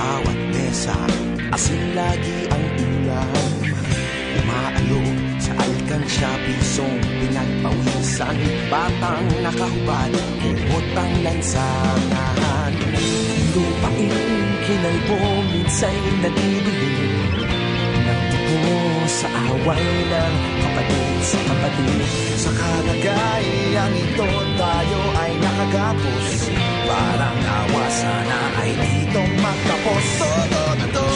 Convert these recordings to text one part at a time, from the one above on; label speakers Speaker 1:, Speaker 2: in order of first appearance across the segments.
Speaker 1: bawat mesa, asin lagi ang ulam. Umaalog sa alkansya, pisong pinagpawisan, batang nakahubad, kumot ang lansangan. Lupain kinalbo, minsa'y nadidilim ng dugo sa away ng kapatid sa kapatid. Sa kalagayang ito tayo ay nakagapos, parang awa sana ay dito magtapos. Todo na to,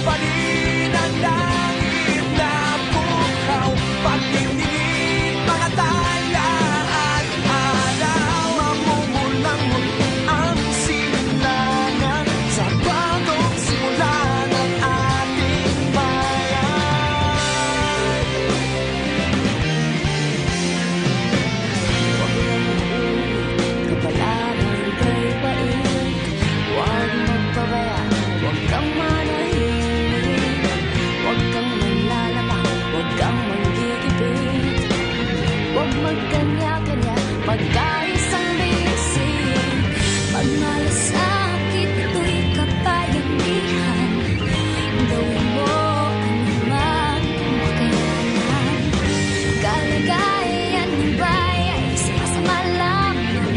Speaker 1: panin ang langit na bukaw, pagtingin mga tala at araw, mamumulang muli ang silangan sa bagong simula ng ating bayan.
Speaker 2: Kapalaran kay bait, huwag magpabaya, huwag kang manahimik, huwag kang manlalaba, huwag kang manggigipit, huwag magkanya-kanya, magkaisang bisig. Pag malasakit, ito'y kapayagihan, gawin mo ang makailangan. Kalagayan ng bayan, sama-sama lamang,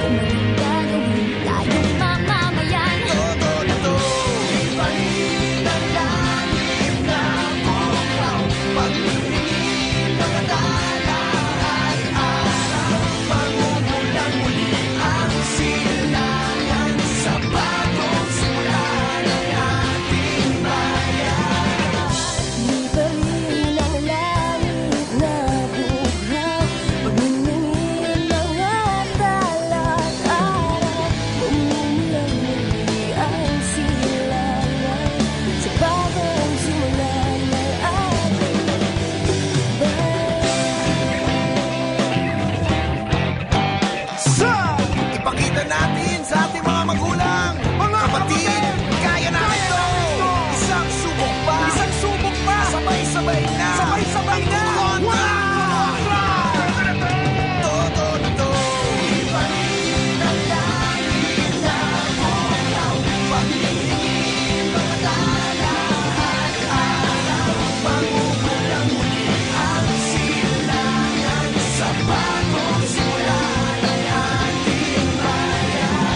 Speaker 2: kung anong gagawin tayong mamamayan.
Speaker 1: Todo na to, panin ang langit na bukaw, pagtingin mga tala at araw, mamumulang muli ang silangan sa bagong simula ng ating bayan.
Speaker 2: Di pa rin ang langit na buhaw, pagniningin mga tala at araw, bumulang muli ang silangan sa bagong simula ng ating
Speaker 1: Sa ipakita natin sa ating mga magulang, mga kapatid, kaya natin to. Isang subok pa, sabay-sabay na, todo na to, ipanin ang langit na bukaw, pagtingin mga tala at araw, mamumulang muli ang silangan sa bagong simula ng ating bayan.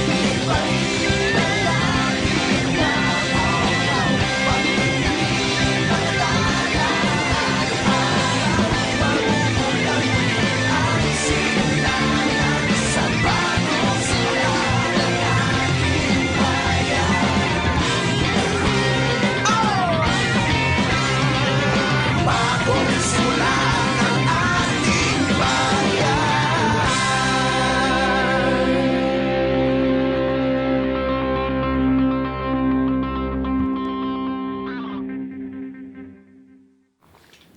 Speaker 1: Ipanin ang langit na bukaw, pagtingin mga tala at araw, mamumulang muli ang silangan sa bagong simula ng ating bayan. Bagong simula ng ating bayan.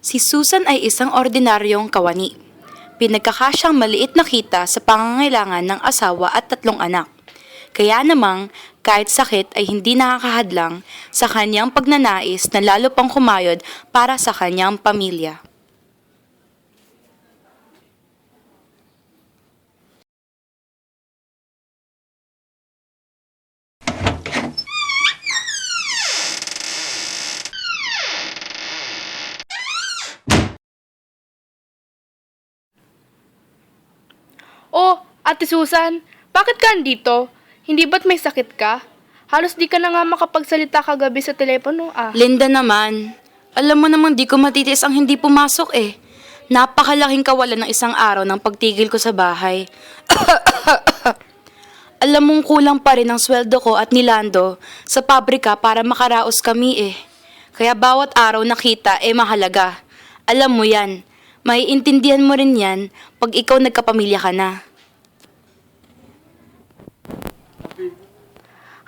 Speaker 3: Si Susan ay isang ordinaryong kawani. Pinagkakasyang maliit na kita sa pangangailangan ng asawa at 3 anak. Kaya namang kahit sakit ay hindi nakakahadlang sa kanyang pagnanais na lalo pang kumayod para sa kanyang pamilya.
Speaker 4: Oh, Ate Susan, bakit ka andito? Hindi ba't may sakit ka? Halos di ka na nga makapagsalita kagabi sa telepono
Speaker 3: Linda naman, alam mo namang di ko matitiis ang hindi pumasok eh. Napakalaking kawalan ng isang araw ng pagtigil ko sa bahay. Alam mong kulang pa rin ang sweldo ko at ni Lando sa pabrika para makaraos kami eh. Kaya bawat araw na kita mahalaga. Alam mo yan, maiintindihan mo rin yan pag ikaw nagkapamilya ka na.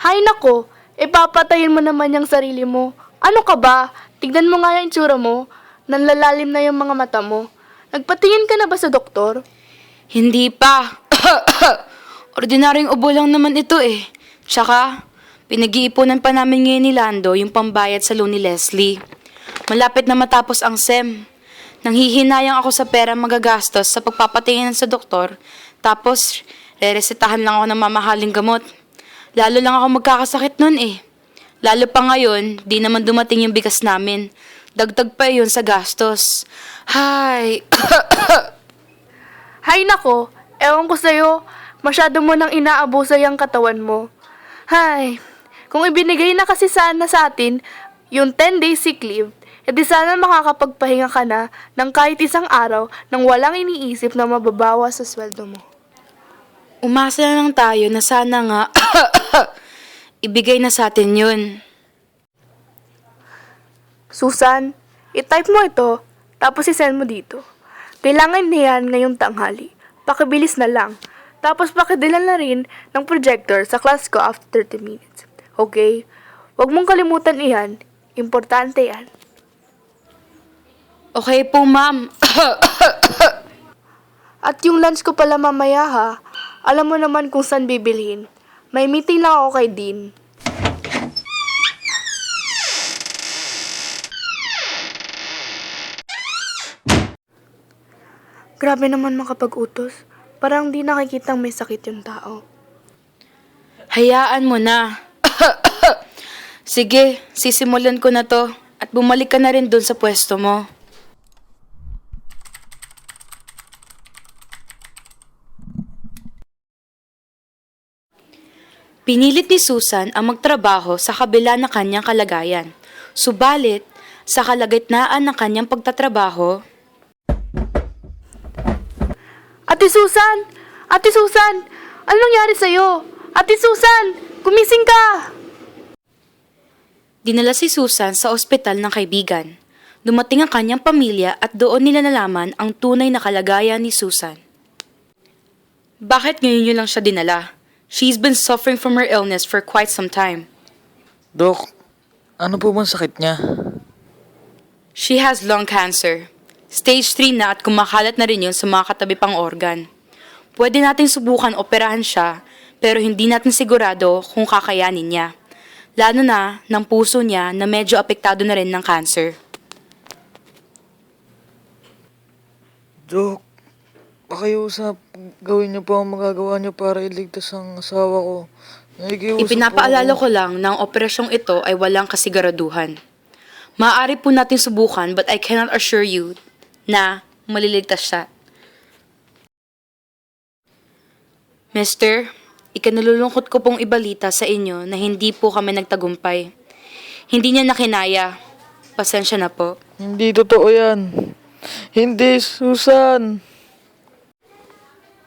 Speaker 4: Hay nako, papatayin mo naman yung sarili mo. Ano ka ba? Tignan mo nga yung itsura mo. Nanlalalim na yung mga mata mo. Nagpatingin ka na ba sa doktor?
Speaker 3: Hindi pa. Ordinaryong ubo lang naman ito eh. Tsaka, pinag-iipunan pa namin ngayon ni Lando yung pambayad sa loan ni Leslie. Malapit na matapos ang SEM. Nanghihinayang ako sa pera magagastos sa pagpapatingin sa doktor. Tapos, reresetahan lang ako ng mamahaling gamot. Lalo lang ako magkakasakit nun eh. Lalo pa ngayon, di naman dumating yung bigas namin. Dagdag pa yun sa gastos. Hay!
Speaker 4: Hay nako, ewan ko sa'yo, masyado mo nang inaabuso yung katawan mo. Hay, kung ibinigay na kasi sana sa atin yung 10 days sick leave, edi sana makakapagpahinga ka na ng kahit isang araw nang walang iniisip na mababawas sa sweldo mo.
Speaker 3: Umasa na lang tayo na sana nga ibigay na sa atin yun.
Speaker 4: Susan, i-type mo ito, tapos i-send mo dito. Kailangan niyan ngayong tanghali. Pakibilis na lang. Tapos pakidala na rin ng projector sa class ko after 30 minutes. Okay? Huwag mong kalimutan iyan. Importante yan.
Speaker 3: Okay po, ma'am.
Speaker 4: At yung lunch ko pala mamaya ha, alam mo naman kung saan bibilhin. May meeting lang ako kay Dean. Grabe naman makapag-utos. Parang di nakikitang may sakit yung tao.
Speaker 3: Hayaan mo na. Sige, sisimulan ko na to at bumalik ka na rin dun sa pwesto mo. Pinilit ni Susan ang magtrabaho sa kabila ng kanyang kalagayan. Subalit, sa kalagitnaan ng kanyang pagtatrabaho,
Speaker 4: Ate Susan! Ate Susan! Ano nangyari sa'yo? Ate Susan! Gumising ka!
Speaker 3: dinala si Susan sa ospital ng kaibigan. Dumating ang kanyang pamilya at doon nila nalaman ang tunay na kalagayan ni Susan. Bakit ngayon niyo lang siya dinala? She's been suffering from her illness for quite some time.
Speaker 5: Dok, ano po bang sakit niya?
Speaker 3: She has lung cancer. Stage 3 na at kumakalat na rin yun sa mga katabi pang organ. Pwede nating subukan operahan siya, pero hindi natin sigurado kung kakayanin niya. Lalo na ng puso niya na medyo apektado na rin ng cancer.
Speaker 5: Dok, pakiusap. Gawin niyo po ang magagawa niyo para iligtas ang asawa ko. Nakikiusap
Speaker 3: Ipinapaalala
Speaker 5: po ako.
Speaker 3: ko lang na ang operasyong ito ay walang kasiguraduhan. Maaari po natin subukan but I cannot assure you na maliligtas siya. Mister, ikanalulungkot ko pong ibalita sa inyo na hindi po kami nagtagumpay. Hindi niya nakinaya. Pasensya na po.
Speaker 5: Hindi totoo yan. Hindi, Susan.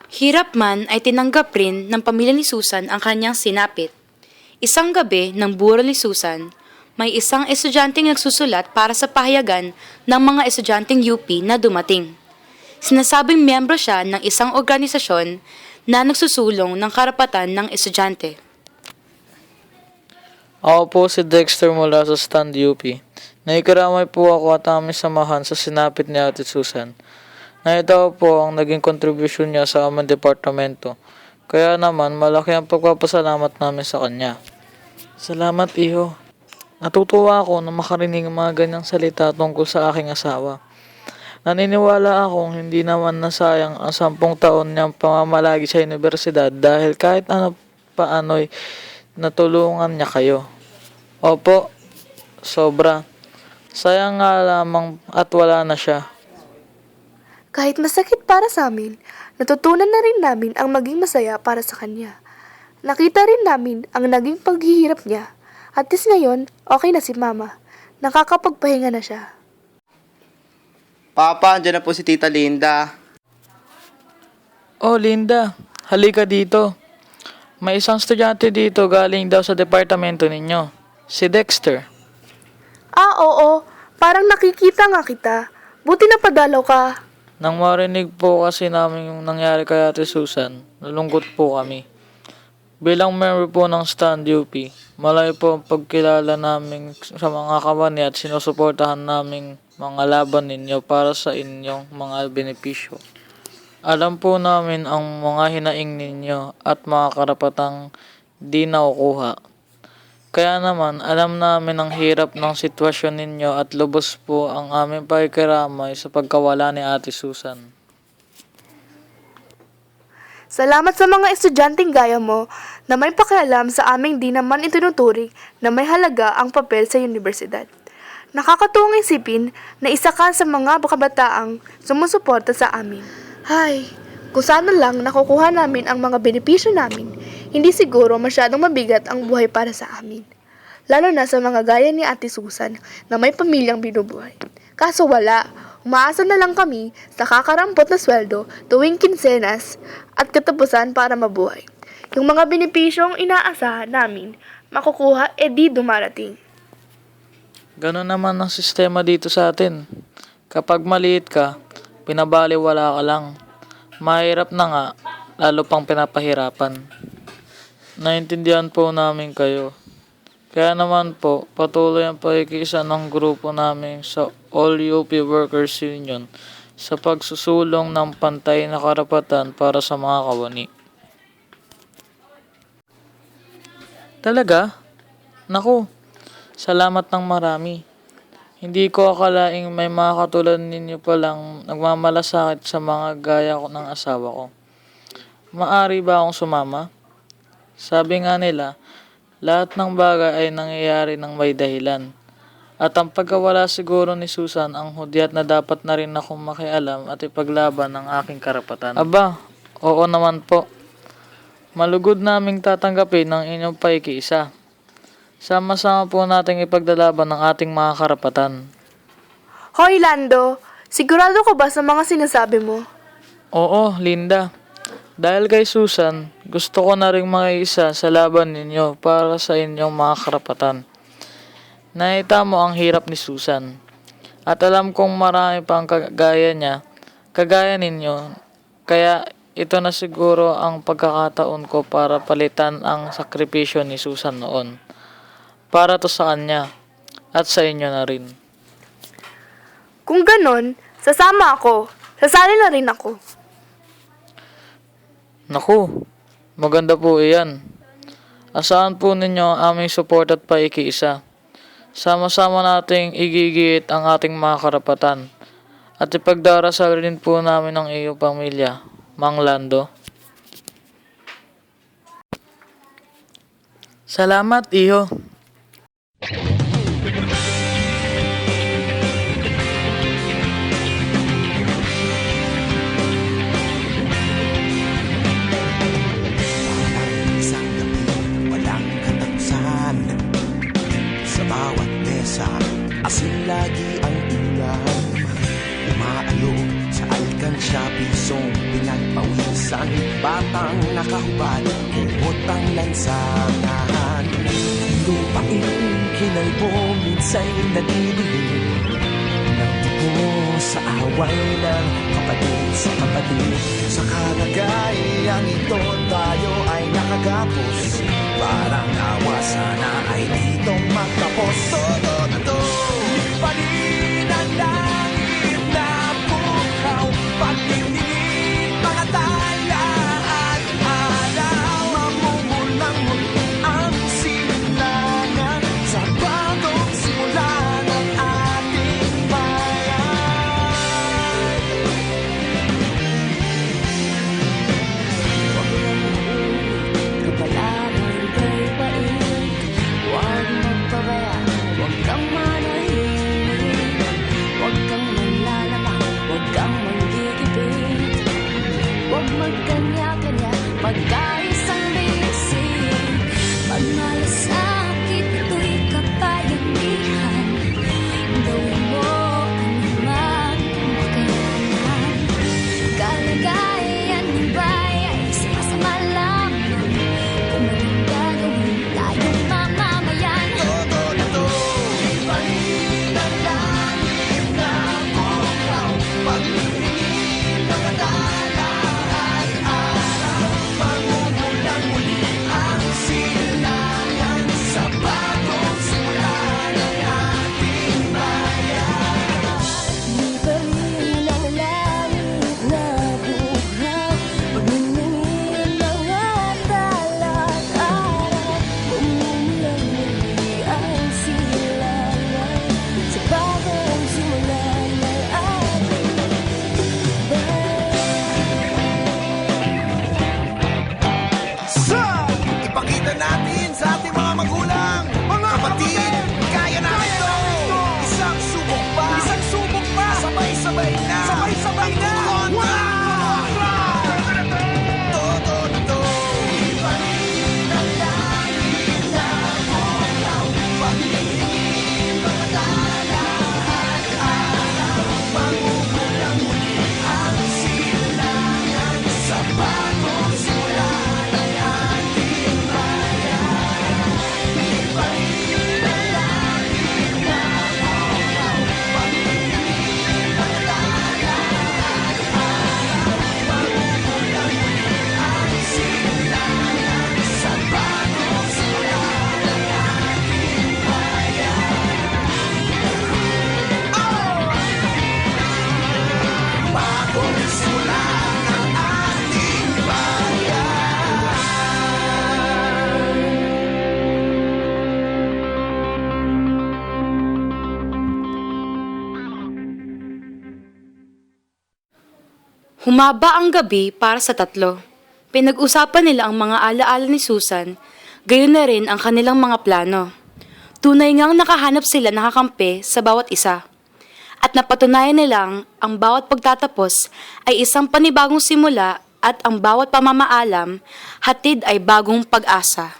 Speaker 3: Hirap man ay tinanggap rin ng pamilya ni Susan ang kanyang sinapit. Isang gabi ng buro ni Susan, may isang estudyanteng nagsusulat para sa pahayagan ng mga estudyanteng UP na dumating. Sinasabing miyembro siya ng isang organisasyon na nagsusulong ng karapatan ng estudyante.
Speaker 5: Ako po si Dexter mula sa Stand UP. Nakikiramay po ako at aming samahan sa sinapit ni Ate Susan. Nakita ko po ang naging kontribusyon niya sa aming departamento. Kaya naman, malaki ang pagpapasalamat namin sa kanya. Salamat, iho. Natutuwa ako na makarinig ang mga ganyang salita tungkol sa aking asawa. Naniniwala akong hindi naman nasayang ang 10 taon niyang pamamalagi sa universidad dahil kahit ano paano'y natulungan niya kayo. Opo, sobra. Sayang nga lamang at wala na siya.
Speaker 4: Kahit masakit para sa amin, natutunan na rin namin ang maging masaya para sa kanya. Nakita rin namin ang naging paghihirap niya. At least ngayon, okay na si Mama. Nakakapagpahinga na siya.
Speaker 6: Papa, andyan na po si Tita Linda.
Speaker 5: Oh, Linda, halika dito. May isang estudyante dito galing daw sa departamento ninyo. Si Dexter.
Speaker 4: Ah, oo. Parang nakikita nga kita. Buti na padalaw ka.
Speaker 5: Nang marinig po kasi namin yung nangyari kay Ate Susan, nalungkot po kami. Bilang member po ng Stand UP, malayo po ang pagkilala namin sa mga kawani at sinusuportahan namin mga laban ninyo para sa inyong mga benepisyo. Alam po namin ang mga hinaing ninyo at mga karapatang di nakukuha. Kaya naman, alam namin ang hirap ng sitwasyon ninyo at lubos po ang aming pakikiramay sa pagkawala ni Ate Susan.
Speaker 4: Salamat sa mga estudyanteng gaya mo na may pakialam sa aming di naman itinuturing na may halaga ang papel sa universidad. Nakakatuwang isipin na isa ka sa mga kabataang sumusuporta sa amin. Hay, kung sana lang nakukuha namin ang mga benepisyo namin, hindi siguro masyadong mabigat ang buhay para sa amin. Lalo na sa mga gaya ni Ate Susan na may pamilyang binubuhay. Kaso wala, umaasa na lang kami sa kakarampot na sweldo tuwing kinsenas at katapusan para mabuhay. Yung mga benepisyong inaasahan namin makukuha di dumarating.
Speaker 5: Ganun naman ang sistema dito sa atin. Kapag maliit ka, pinabaliwala ka lang. Mahirap na nga, lalo pang pinapahirapan. Naintindihan po namin kayo. Kaya naman po, patuloy ang pakikiisa ng grupo namin sa All UP Workers Union sa pagsusulong ng pantay na karapatan para sa mga kawani. Talaga? Naku, salamat ng marami. Hindi ko akalaing may mga katulad ninyo palang nagmamalasakit sa mga gaya ko ng asawa ko. Maari ba akong sumama? Sabi nga nila, lahat ng bagay ay nangyayari ng may dahilan. At ang pagkawala siguro ni Susan ang hudyat na dapat na rin akong makialam at ipaglaban ang aking karapatan. Aba, oo naman po. Malugod naming tatanggapin ang inyong pakikiisa. Sama-sama po nating ipagdalaban ang ating mga karapatan.
Speaker 4: Hoy Lando, sigurado ka ba sa mga sinasabi mo?
Speaker 5: Oo, Linda. Dahil kay Susan, gusto ko na rin makiisa sa laban ninyo para sa inyong mga karapatan. Nakita mo ang hirap ni Susan. At alam kong marami pang kagaya niya, kagaya ninyo. Kaya ito na siguro ang pagkakataon ko para palitan ang sakripisyo ni Susan noon. Para to sa kanya at sa inyo na rin.
Speaker 4: Kung ganon, sasama ako. Sasali na rin ako.
Speaker 5: Naku, maganda po iyan. Asahan po ninyo ang aming support at paikiisa. Sama-sama nating igigit ang ating mga karapatan. At ipagdarasal rin po namin ang iyong pamilya, Mang Lando. Salamat, iho.
Speaker 1: Isang gabi, walang katapusan. Sa bawat mesa, asin lagi ang ulam. Umaalog sa alkansya, pisong pinagpawisan. Batang nakahubad, kumot ang lansangan. Lupain kinalbo, minsa'y nadidilim. Nagtupo sa away ng kapatid sa kapatid. Sa kalagayang ito, tayo ay nakagapos. Parang awa, sana ay dito magtapos. Todo na to, panin ang langit na bukaw. Pagdidinig, mga tala at araw. Mamumulang muli ang silangan sa bagong simula ng ating bayan.
Speaker 2: Kapalaran kay pait, huwag magpabaya.
Speaker 3: Humaba ang gabi para sa tatlo. Pinag-usapan nila ang mga alaala ni Susan, gayon na rin ang kanilang mga plano. Tunay ngang nakahanap sila nakakampi sa bawat isa. At napatunayan nilang ang bawat pagtatapos ay isang panibagong simula at ang bawat pamamaalam hatid ay bagong pag-asa.